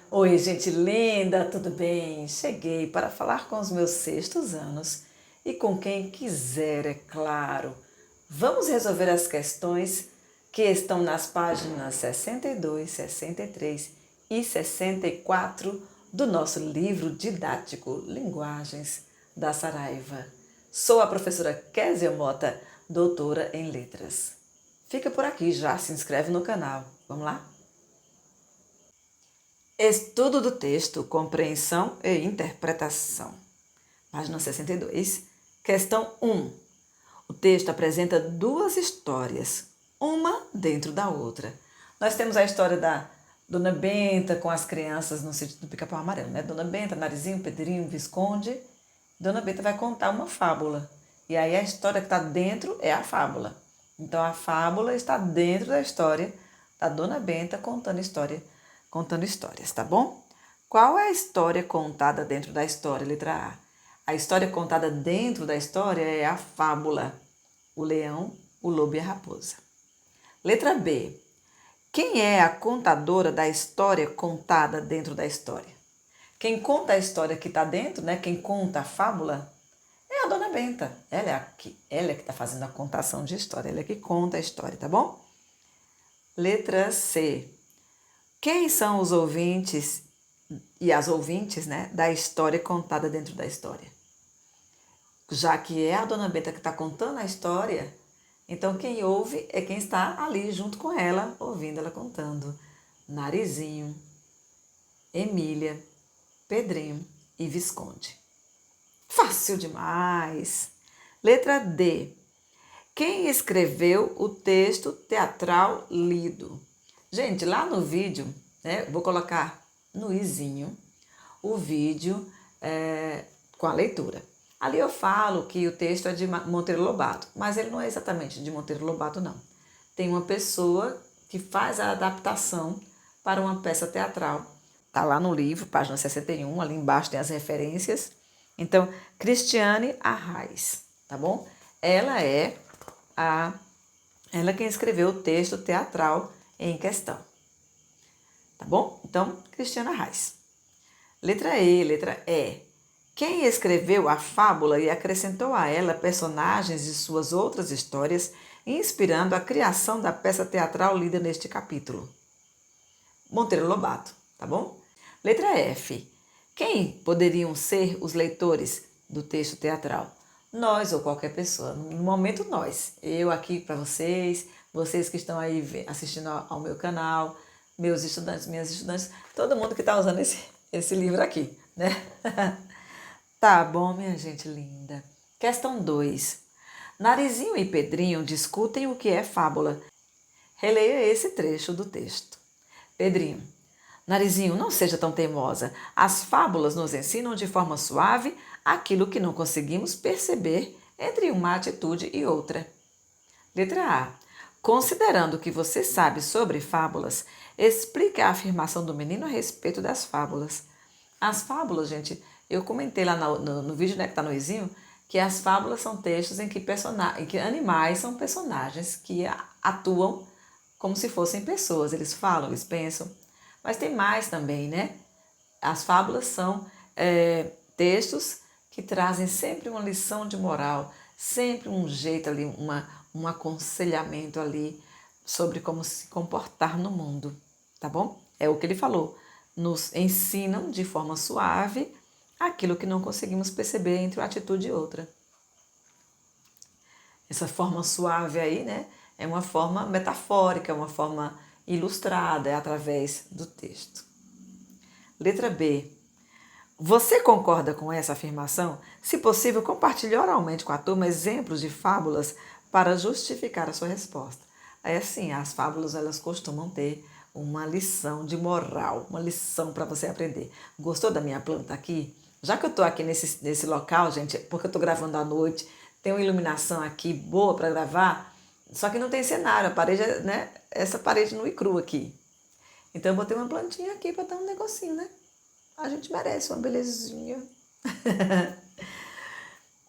Oi, gente linda, tudo bem? Cheguei para falar com os meus sextos anos e com quem quiser, é claro. Vamos resolver as questões que estão nas páginas 62, 63 e 64 do nosso livro didático Linguagens da Saraiva. Sou a professora Késia Mota, doutora em letras. Fica por aqui já, se inscreve no canal. Vamos lá? Estudo do texto, compreensão e interpretação. Página 62, questão 1. O texto apresenta duas histórias, uma dentro da outra. Nós temos a história da Dona Benta com as crianças no sítio do Pica-Pau Amarelo, né? Dona Benta, Narizinho, Pedrinho, Visconde. Dona Benta vai contar uma fábula. E aí a história que está dentro é a fábula. Então a fábula está dentro da história da Dona Benta contando histórias, tá bom? Qual é a história contada dentro da história? Letra A. A história contada dentro da história é a fábula, o leão, o lobo e a raposa. Letra B. Quem é a contadora da história contada dentro da história? Quem conta a história que está dentro, né? Quem conta a fábula é a Dona Benta. Ela é que está fazendo a contação de história, ela é que conta a história, tá bom? Letra C. Quem são os ouvintes e as ouvintes, né, da história contada dentro da história? Já que é a Dona Benta que está contando a história, então quem ouve é quem está ali junto com ela, ouvindo ela contando. Narizinho, Emília, Pedrinho e Visconde. Fácil demais! Letra D. Quem escreveu o texto teatral lido? Gente, lá no vídeo, né, vou colocar no izinho o vídeo com a leitura. Ali eu falo que o texto é de Monteiro Lobato, mas ele não é exatamente de Monteiro Lobato, não. Tem uma pessoa que faz a adaptação para uma peça teatral. Está lá no livro, página 61, ali embaixo tem as referências. Então, Cristiane Arraes, tá bom? Ela é quem escreveu o texto teatral em questão. Tá bom? Então, Cristiana Arraes. Letra E. Quem escreveu a fábula e acrescentou a ela personagens de suas outras histórias, inspirando a criação da peça teatral lida neste capítulo? Monteiro Lobato, tá bom? Letra F. Quem poderiam ser os leitores do texto teatral? Nós ou qualquer pessoa. No momento, nós. Eu aqui para vocês, vocês que estão aí assistindo ao meu canal, meus estudantes, minhas estudantes, todo mundo que está usando esse livro aqui, né? Tá bom, minha gente linda. Questão 2. Narizinho e Pedrinho discutem o que é fábula. Releia esse trecho do texto. Pedrinho. Narizinho, não seja tão teimosa. As fábulas nos ensinam de forma suave aquilo que não conseguimos perceber entre uma atitude e outra. Letra A. Considerando que você sabe sobre fábulas, explique a afirmação do menino a respeito das fábulas. As fábulas, gente, eu comentei lá no vídeo, né, que está no izinho, que as fábulas são textos em que animais são personagens que atuam como se fossem pessoas. Eles falam, eles pensam. Mas tem mais também, né? As fábulas são textos que trazem sempre uma lição de moral, sempre um jeito ali, um aconselhamento ali sobre como se comportar no mundo, tá bom? É o que ele falou. Nos ensinam de forma suave aquilo que não conseguimos perceber entre uma atitude e outra. Essa forma suave aí, né, é uma forma metafórica, uma forma ilustrada, é através do texto. Letra B. Você concorda com essa afirmação? Se possível, compartilhe oralmente com a turma exemplos de fábulas para justificar a sua resposta. É assim, as fábulas elas costumam ter uma lição de moral, uma lição para você aprender. Gostou da minha planta aqui? Já que eu estou aqui nesse local, gente, porque eu estou gravando à noite, tem uma iluminação aqui boa para gravar, só que não tem cenário, a parede, né? Essa parede nua e crua aqui. Então eu botei uma plantinha aqui para dar um negocinho, né? A gente merece uma belezinha.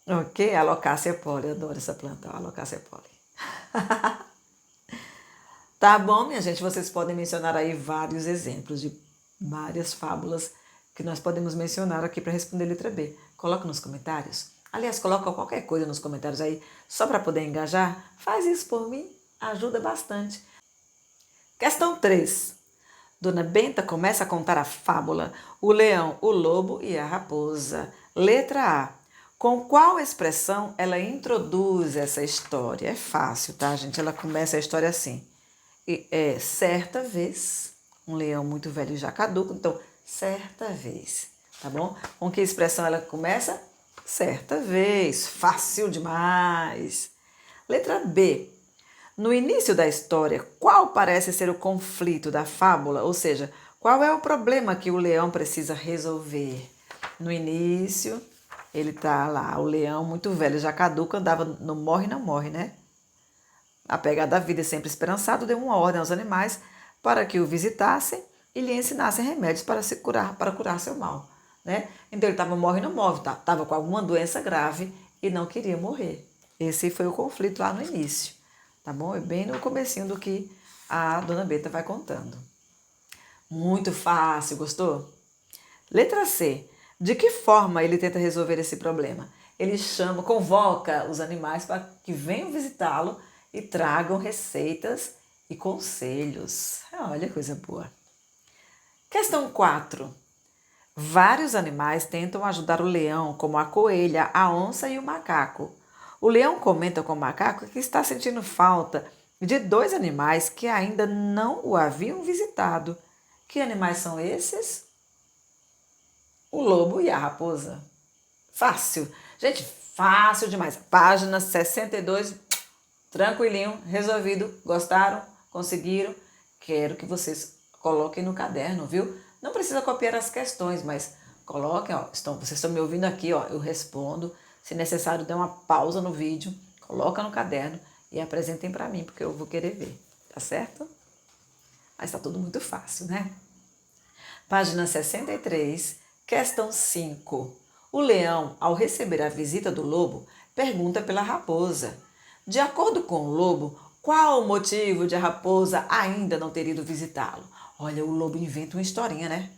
Ok? Alocácia poli, eu adoro essa planta, Alocácia poli. Tá bom, minha gente? Vocês podem mencionar aí vários exemplos de várias fábulas que nós podemos mencionar aqui para responder a letra B. Coloca nos comentários. Aliás, coloca qualquer coisa nos comentários aí, só para poder engajar. Faz isso por mim, ajuda bastante. Questão 3. Dona Benta começa a contar a fábula O Leão, o Lobo e a Raposa. Letra A. Com qual expressão ela introduz essa história? É fácil, tá, gente? Ela começa a história assim. Certa vez, um leão muito velho e já caduco, então, certa vez, tá bom? Com que expressão ela começa? Certa vez, fácil demais. Letra B. No início da história, qual parece ser o conflito da fábula? Ou seja, qual é o problema que o leão precisa resolver? No início, ele tá lá, o leão muito velho, já caduco, andava no morre não morre, né? Apegado à vida e sempre esperançado, deu uma ordem aos animais para que o visitassem e lhe ensinassem remédios para se curar, para curar seu mal, né? Então ele estava morre não morre, estava com alguma doença grave e não queria morrer. Esse foi o conflito lá no início, tá bom? É bem no comecinho do que a Dona Beta vai contando. Muito fácil, gostou? Letra C. De que forma ele tenta resolver esse problema? Ele convoca os animais para que venham visitá-lo e tragam receitas e conselhos. Olha, coisa boa. Questão 4. Vários animais tentam ajudar o leão, como a coelha, a onça e o macaco. O leão comenta com o macaco que está sentindo falta de 2 animais que ainda não o haviam visitado. Que animais são esses? O lobo e a raposa. Fácil. Gente, fácil demais. Página 62, tranquilinho, resolvido. Gostaram? Conseguiram? Quero que vocês coloquem no caderno, viu? Não precisa copiar as questões, mas coloquem, ó. Vocês estão me ouvindo aqui, ó. Eu respondo. Se necessário, dê uma pausa no vídeo, coloca no caderno e apresentem para mim, porque eu vou querer ver. Tá certo? Mas tá tudo muito fácil, né? Página 63, questão 5. O leão, ao receber a visita do lobo, pergunta pela raposa. De acordo com o lobo, qual o motivo de a raposa ainda não ter ido visitá-lo? Olha, o lobo inventa uma historinha, né?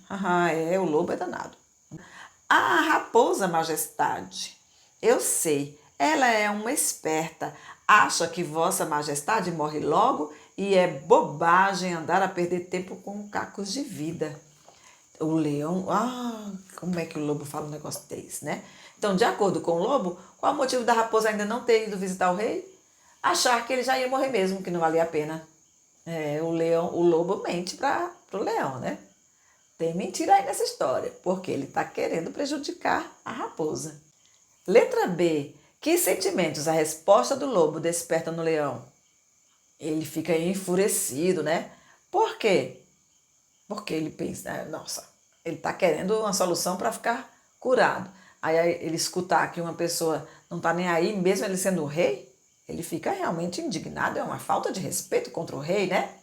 O lobo é danado. A raposa, majestade. Eu sei, ela é uma esperta. Acha que Vossa Majestade morre logo e é bobagem andar a perder tempo com cacos de vida. O leão, como é que o lobo fala um negócio desse, né? Então, de acordo com o lobo, qual o motivo da raposa ainda não ter ido visitar o rei? Achar que ele já ia morrer mesmo, que não valia a pena. O lobo mente para o leão, né? Tem mentira aí nessa história, porque ele está querendo prejudicar a raposa. Letra B. Que sentimentos a resposta do lobo desperta no leão? Ele fica enfurecido, né? Por quê? Porque ele pensa, nossa, ele está querendo uma solução para ficar curado. Aí ele escutar que uma pessoa não está nem aí, mesmo ele sendo o rei, ele fica realmente indignado, é uma falta de respeito contra o rei, né?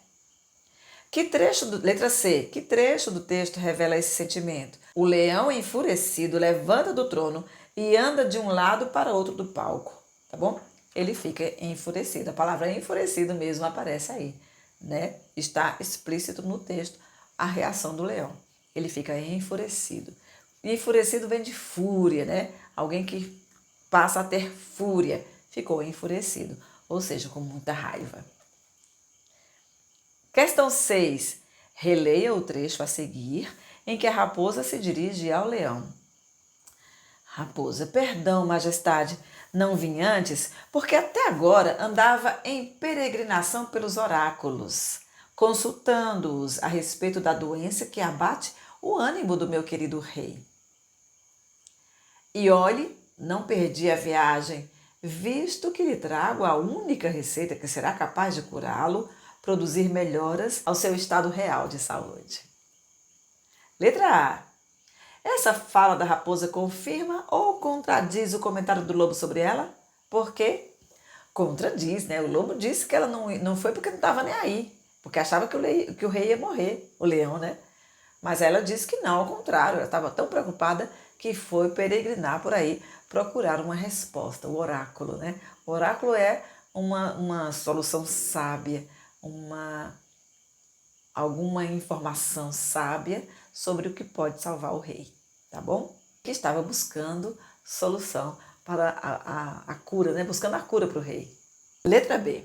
Letra C, que trecho do texto revela esse sentimento? O leão enfurecido levanta do trono e anda de um lado para outro do palco, tá bom? Ele fica enfurecido. A palavra enfurecido mesmo aparece aí, né? Está explícito no texto a reação do leão. Ele fica enfurecido. E enfurecido vem de fúria, né? Alguém que passa a ter fúria. Ficou enfurecido, ou seja, com muita raiva. Questão 6. Releia o trecho a seguir em que a raposa se dirige ao leão. Raposa, perdão, majestade, não vim antes, porque até agora andava em peregrinação pelos oráculos, consultando-os a respeito da doença que abate o ânimo do meu querido rei. E olhe, não perdi a viagem, visto que lhe trago a única receita que será capaz de curá-lo, produzir melhoras ao seu estado real de saúde. Letra A. Essa fala da raposa confirma ou contradiz o comentário do lobo sobre ela? Por quê? Contradiz, né? O lobo disse que ela não foi porque não estava nem aí, porque achava que o rei ia morrer, o leão, né? Mas ela disse que não, ao contrário, ela estava tão preocupada que foi peregrinar por aí, procurar uma resposta, o oráculo, né? O oráculo é uma solução sábia, alguma informação sábia sobre o que pode salvar o rei, tá bom? Que estava buscando solução para a cura, né? Buscando a cura para o rei. Letra B.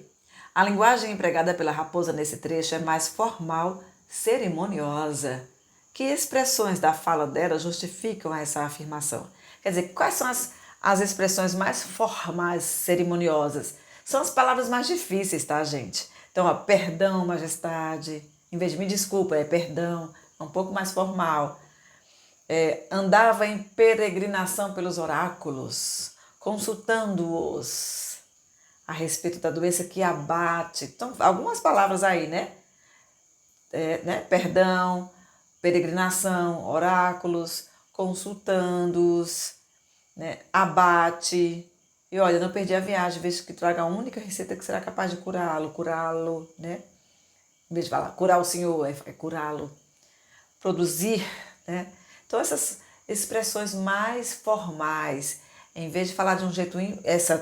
A linguagem empregada pela raposa nesse trecho é mais formal, cerimoniosa. Que expressões da fala dela justificam essa afirmação? Quer dizer, quais são as expressões mais formais, cerimoniosas? São as palavras mais difíceis, tá, gente? Então, ó, perdão, majestade. Em vez de me desculpa, é perdão. É um pouco mais formal. Andava em peregrinação pelos oráculos, consultando-os a respeito da doença que abate. Então, algumas palavras aí, né? Perdão, peregrinação, oráculos, consultando-os, né? Abate. E olha, não perdi a viagem, vejo que traga a única receita que será capaz de curá-lo, né? Em vez de falar curar o Senhor, é curá-lo. Produzir, né? Então, essas expressões mais formais, em vez de falar de um jeito,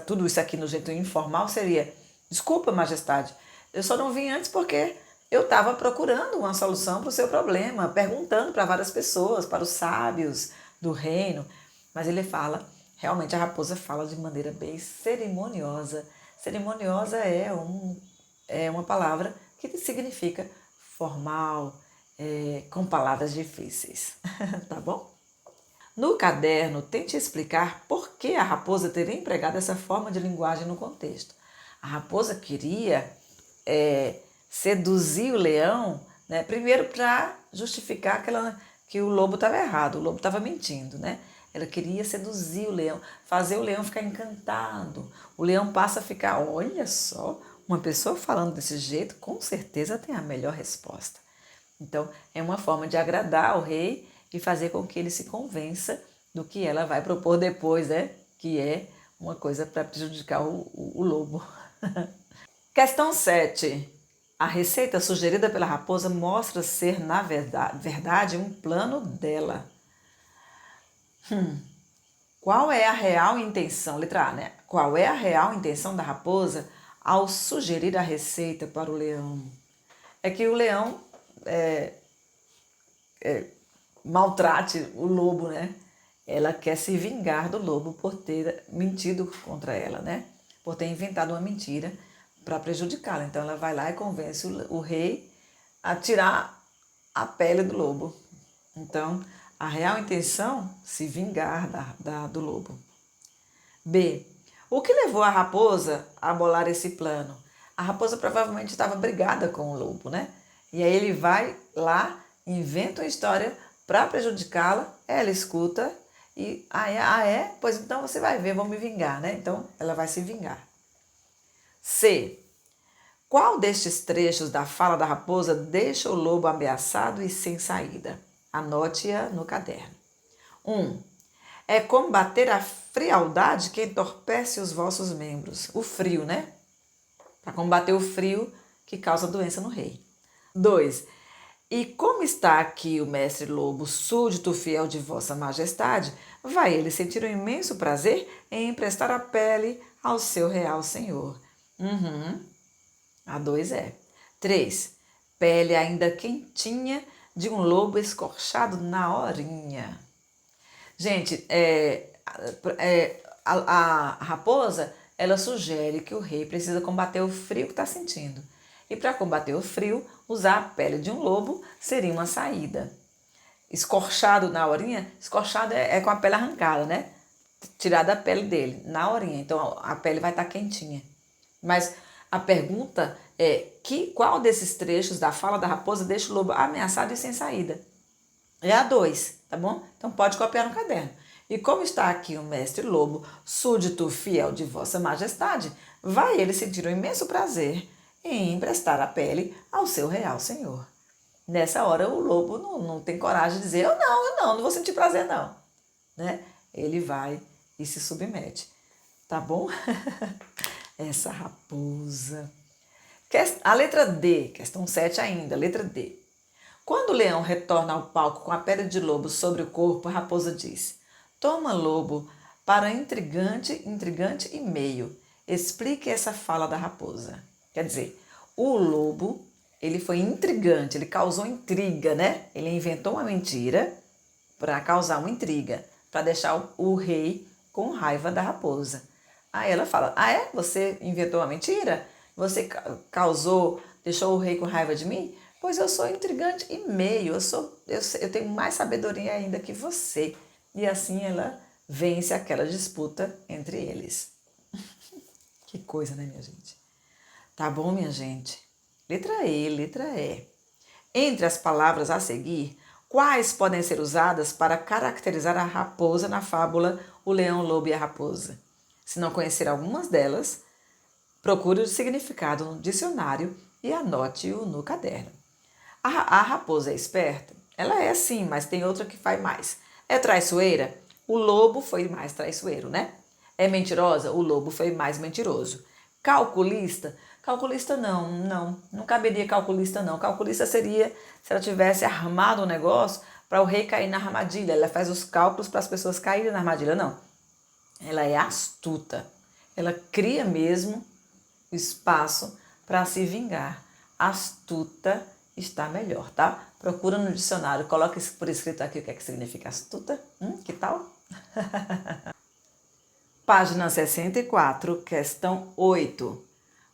tudo isso aqui no jeito informal seria: desculpa, majestade, eu só não vim antes porque eu estava procurando uma solução para o seu problema, perguntando para várias pessoas, para os sábios do reino. Mas ele fala, realmente a raposa fala de maneira bem cerimoniosa. Cerimoniosa é uma palavra que significa formal, com palavras difíceis, tá bom? No caderno, tente explicar por que a raposa teria empregado essa forma de linguagem no contexto. A raposa queria seduzir o leão, né? Primeiro para justificar que o lobo estava errado, o lobo estava mentindo, né? Ela queria seduzir o leão, fazer o leão ficar encantado. O leão passa a ficar, olha só, uma pessoa falando desse jeito, com certeza tem a melhor resposta. Então, é uma forma de agradar o rei e fazer com que ele se convença do que ela vai propor depois, né? Que é uma coisa para prejudicar o lobo. Questão 7. A receita sugerida pela raposa mostra ser, na verdade, um plano dela. Qual é a real intenção? Letra A, né? Qual é a real intenção da raposa ao sugerir a receita para o leão? É que o leão maltrate o lobo, né? Ela quer se vingar do lobo por ter mentido contra ela, né? Por ter inventado uma mentira para prejudicá-la. Então ela vai lá e convence o rei a tirar a pele do lobo. Então, a real intenção, se vingar do lobo. B. O que levou a raposa a bolar esse plano? A raposa provavelmente estava brigada com o lobo, né? E aí ele vai lá, inventa uma história para prejudicá-la, ela escuta e, pois então você vai ver, vou me vingar, né? Então ela vai se vingar. C. Qual destes trechos da fala da raposa deixa o lobo ameaçado e sem saída? Anote-a no caderno. 1. É combater a frialdade que entorpece os vossos membros. O frio, né? Para combater o frio que causa doença no rei. 2. E como está aqui o mestre lobo, súdito fiel de vossa majestade, vai ele sentir um imenso prazer em emprestar a pele ao seu real senhor. A 2 é. 3. Pele ainda quentinha de um lobo escorchado na horinha. Gente, a raposa, ela sugere que o rei precisa combater o frio que está sentindo. E para combater o frio, usar a pele de um lobo seria uma saída. Escorchado na horinha, escorchado é com a pele arrancada, né? Tirada a pele dele, na horinha. Então a pele vai estar quentinha. Mas a pergunta é, qual desses trechos da fala da raposa deixa o lobo ameaçado e sem saída? É a 2, tá bom? Então pode copiar no caderno. E como está aqui o mestre lobo, súdito fiel de vossa majestade, vai ele sentir um imenso prazer em emprestar a pele ao seu real senhor. Nessa hora o lobo não tem coragem de dizer, eu não vou sentir prazer não. Né? Ele vai e se submete. Tá bom? Essa raposa. A letra D, questão 7 ainda, letra D. Quando o leão retorna ao palco com a pele de lobo sobre o corpo, a raposa diz: Toma, lobo, para intrigante e meio. Explique essa fala da raposa. Quer dizer, o lobo Ele foi intrigante, ele causou intriga, né? Ele inventou uma mentira para causar uma intriga, para deixar o rei com raiva da raposa. Aí ela fala: ah, é? Você inventou uma mentira? Você deixou o rei com raiva de mim? Pois eu sou intrigante e meio, eu tenho mais sabedoria ainda que você. E assim ela vence aquela disputa entre eles. Que coisa, né, minha gente? Tá bom, minha gente? Letra E, letra E. Entre as palavras a seguir, quais podem ser usadas para caracterizar a raposa na fábula O Leão, o Lobo e a Raposa? Se não conhecer algumas delas, procure o significado no dicionário e anote-o no caderno. A raposa é esperta? Ela é sim, mas tem outra que faz mais. É traiçoeira? O lobo foi mais traiçoeiro, né? É mentirosa? O lobo foi mais mentiroso. Calculista? Calculista não caberia calculista não. Calculista seria se ela tivesse armado um negócio para o rei cair na armadilha. Ela faz os cálculos para as pessoas caírem na armadilha, não. Ela é astuta. Ela cria mesmo o espaço para se vingar. Astuta está melhor, tá? Procura no dicionário, coloca por escrito aqui o que é que significa astuta. Que tal? Página 64, questão 8.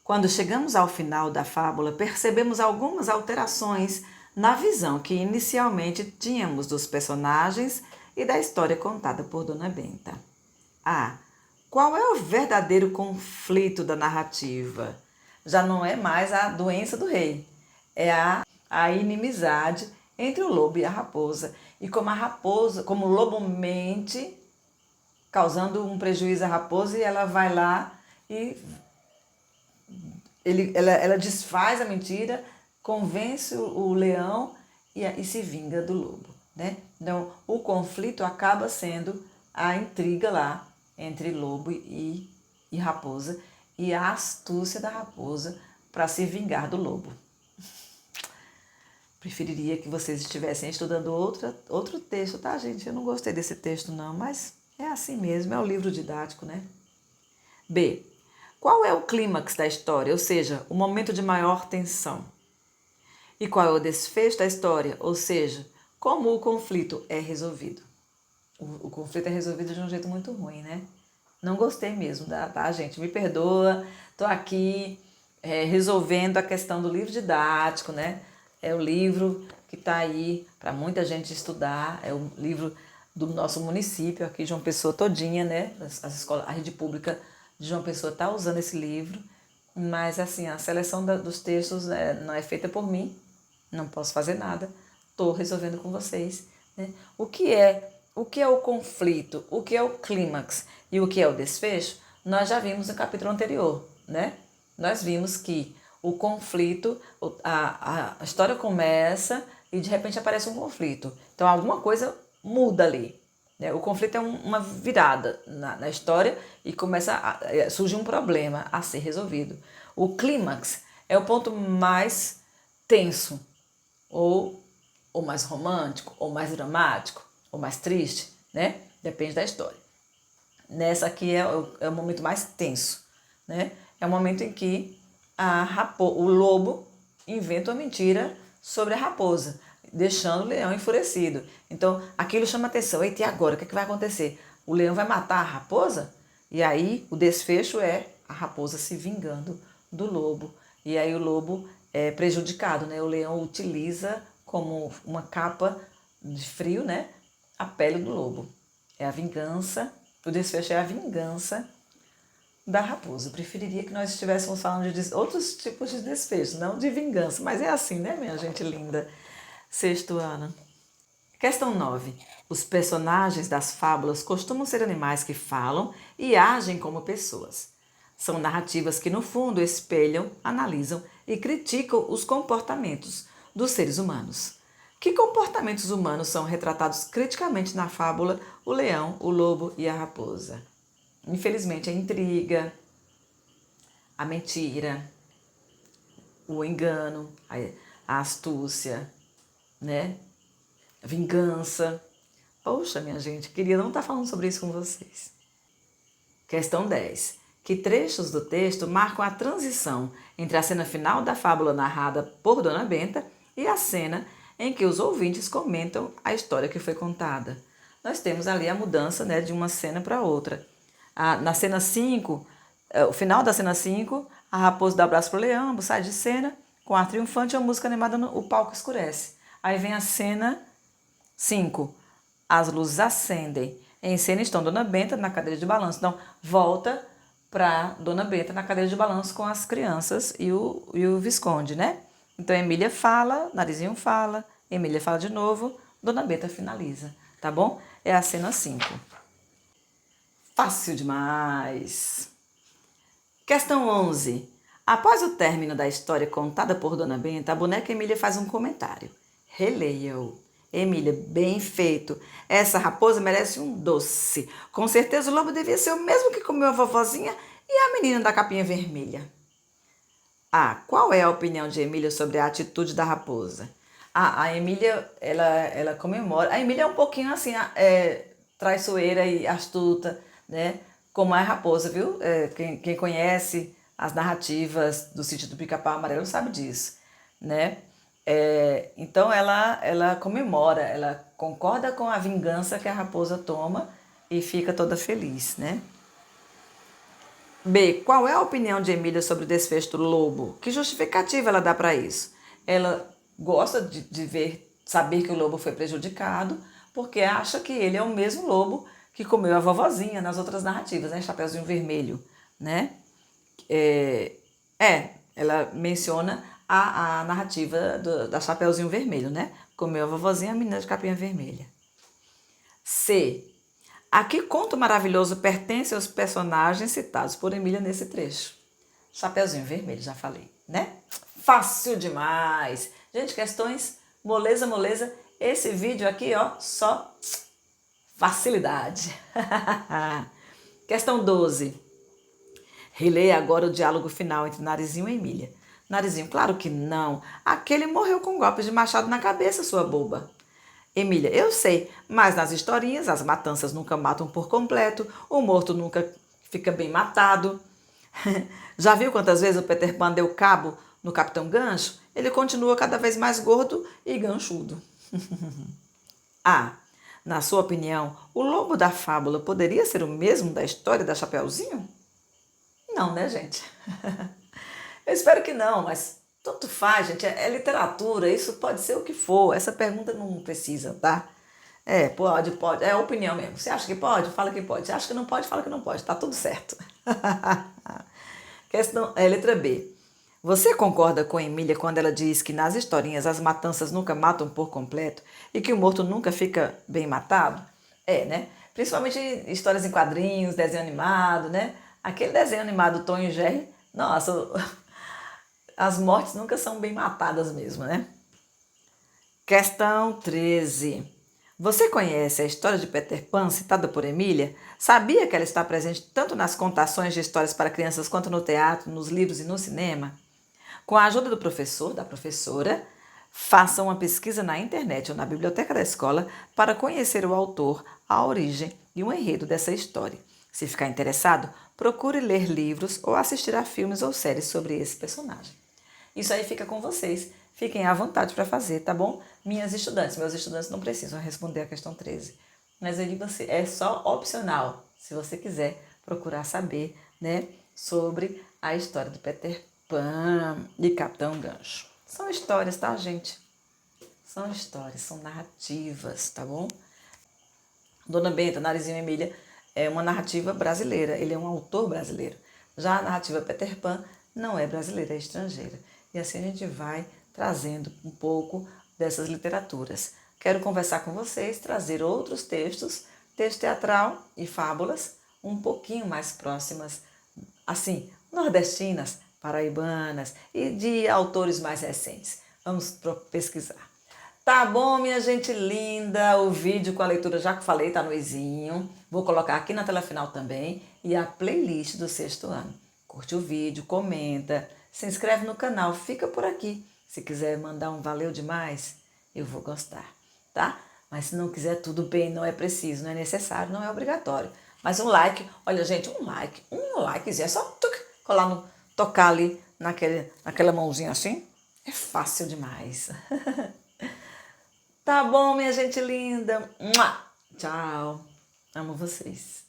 Quando chegamos ao final da fábula, percebemos algumas alterações na visão que inicialmente tínhamos dos personagens e da história contada por Dona Benta. A. Qual é o verdadeiro conflito da narrativa? Já não é mais a doença do rei, é a inimizade entre o lobo e a raposa. E como o lobo mente, causando um prejuízo à raposa, e ela vai lá e ela desfaz a mentira, convence o leão e se vinga do lobo, né? Então, o conflito acaba sendo a intriga lá entre lobo e raposa e a astúcia da raposa para se vingar do lobo. Preferiria que vocês estivessem estudando outro texto, tá, gente? Eu não gostei desse texto, não, mas é assim mesmo, é um livro didático, né? B. Qual é o clímax da história, ou seja, o momento de maior tensão? E qual é o desfecho da história, ou seja, como o conflito é resolvido? O conflito é resolvido de um jeito muito ruim, né? Não gostei mesmo, tá, gente? Me perdoa, tô aqui resolvendo a questão do livro didático, né? É o livro que está aí para muita gente estudar, é o livro do nosso município, aqui de João Pessoa todinha, né? A rede pública de João Pessoa está usando esse livro, mas assim, a seleção dos textos não é feita por mim, não posso fazer nada, estou resolvendo com vocês, né? O que é o conflito, o que é o clímax e o que é o desfecho, nós já vimos no capítulo anterior, né? Nós vimos que o conflito, a história começa e de repente aparece um conflito. Então alguma coisa muda ali, né? O conflito é uma virada na história e surge um problema a ser resolvido. O clímax é o ponto mais tenso, ou mais romântico, ou mais dramático, ou mais triste, né? Depende da história. Nessa aqui é o momento mais tenso, né? É o momento em que o lobo inventa uma mentira sobre a raposa, deixando o leão enfurecido. Então, aquilo chama atenção. Eita, e agora? O que é que vai acontecer? O leão vai matar a raposa? E aí, o desfecho é a raposa se vingando do lobo. E aí, o lobo é prejudicado, né? O leão utiliza como uma capa de frio, né? A pele do lobo. É a vingança, o desfecho é a vingança da raposa. Eu preferiria que nós estivéssemos falando de outros tipos de desfecho, não de vingança. Mas é assim, né, minha gente linda? Sexto ano. Questão 9. Os personagens das fábulas costumam ser animais que falam e agem como pessoas. São narrativas que, no fundo, espelham, analisam e criticam os comportamentos dos seres humanos. Que comportamentos humanos são retratados criticamente na fábula O Leão, o Lobo e a Raposa? Infelizmente, a intriga, a mentira, o engano, a astúcia, né? A vingança. Poxa, minha gente, queria não estar falando sobre isso com vocês. Questão 10. que trechos do texto marcam a transição entre a cena final da fábula narrada por Dona Benta e a cena em que os ouvintes comentam a história que foi contada. Nós temos ali a mudança, né, de uma cena para outra. Na cena 5, o final da cena 5, a raposa dá abraço pro leão, sai de cena, com ar triunfante, a música animada, o palco escurece. Aí vem a cena 5, as luzes acendem. Em cena estão Dona Benta na cadeira de balanço. Então, volta para Dona Benta na cadeira de balanço com as crianças e o Visconde, né? Então, Emília fala, Narizinho fala, Emília fala de novo, Dona Benta finaliza, tá bom? É a cena 5. Fácil demais! Questão 11. Após o término da história contada por Dona Benta, a boneca Emília faz um comentário. Releia-o. Emília, bem feito. Essa raposa merece um doce. Com certeza o lobo devia ser o mesmo que comeu a vovozinha e a menina da capinha vermelha. Qual é a opinião de Emília sobre a atitude da raposa? A Emília, ela comemora. A Emília é um pouquinho assim, traiçoeira e astuta, né? Como a raposa, viu? Quem conhece as narrativas do Sítio do Pica-Pau Amarelo sabe disso, né? Então ela comemora, ela concorda com a vingança que a raposa toma e fica toda feliz, né? B. Qual é a opinião de Emília sobre o desfecho do lobo? Que justificativa ela dá para isso? Ela gosta de saber que o lobo foi prejudicado, porque acha que ele é o mesmo lobo que comeu a vovozinha nas outras narrativas, né? Chapeuzinho Vermelho, né? Ela menciona a narrativa da Chapeuzinho Vermelho, né? Comeu a vovozinha, a menina de capinha vermelha. C. A que conto maravilhoso pertence aos personagens citados por Emília nesse trecho? Chapeuzinho Vermelho, já falei, né? Fácil demais! Gente, questões moleza, moleza. Esse vídeo aqui, ó, só facilidade. Questão 12. Releia agora o diálogo final entre Narizinho e Emília. Narizinho, claro que não. Aquele morreu com um golpe de machado na cabeça, sua boba. Emília, eu sei, mas nas historinhas as matanças nunca matam por completo, o morto nunca fica bem matado. Já viu quantas vezes o Peter Pan deu cabo no Capitão Gancho? Ele continua cada vez mais gordo e ganchudo. Na sua opinião, o lobo da fábula poderia ser o mesmo da história da Chapeuzinho? Não, né, gente? Eu espero que não, mas tanto faz, gente. É literatura, isso pode ser o que for. Essa pergunta não precisa, tá? Pode. É opinião mesmo. Você acha que pode? Fala que pode. Você acha que não pode? Fala que não pode. Tá tudo certo. Letra B. Você concorda com Emília quando ela diz que nas historinhas as matanças nunca matam por completo e que o morto nunca fica bem matado? Né? Principalmente histórias em quadrinhos, desenho animado, né? Aquele desenho animado Tom e Jerry, nossa, as mortes nunca são bem matadas mesmo, né? Questão 13. Você conhece a história de Peter Pan citada por Emília? Sabia que ela está presente tanto nas contações de histórias para crianças quanto no teatro, nos livros e no cinema? Com a ajuda do professor, da professora, faça uma pesquisa na internet ou na biblioteca da escola para conhecer o autor, a origem e o enredo dessa história. Se ficar interessado, procure ler livros ou assistir a filmes ou séries sobre esse personagem. Isso aí fica com vocês. Fiquem à vontade para fazer, tá bom? Meus estudantes não precisam responder a questão 13. Mas aí é só opcional, se você quiser procurar saber, né, sobre a história do Peter Pan e Capitão Gancho. São histórias, tá, gente? São histórias, são narrativas, tá bom? Dona Benta, Narizinho e Emília é uma narrativa brasileira, ele é um autor brasileiro. Já a narrativa Peter Pan não é brasileira, é estrangeira. E assim a gente vai trazendo um pouco dessas literaturas. Quero conversar com vocês, trazer outros textos, texto teatral e fábulas, um pouquinho mais próximas, assim, nordestinas, paraibanas e de autores mais recentes. Vamos pesquisar. Tá bom, minha gente linda, o vídeo com a leitura, já que falei, tá no izinho. Vou colocar aqui na tela final também e a playlist do 6º ano. Curte o vídeo, comenta, se inscreve no canal, fica por aqui. Se quiser mandar um valeu demais, eu vou gostar, tá? Mas se não quiser, tudo bem, não é preciso, não é necessário, não é obrigatório. Mas um like, olha gente, um likezinho, é só colar tocar ali naquela mãozinha assim, é fácil demais. Tá bom, minha gente linda. Mua! Tchau. Amo vocês.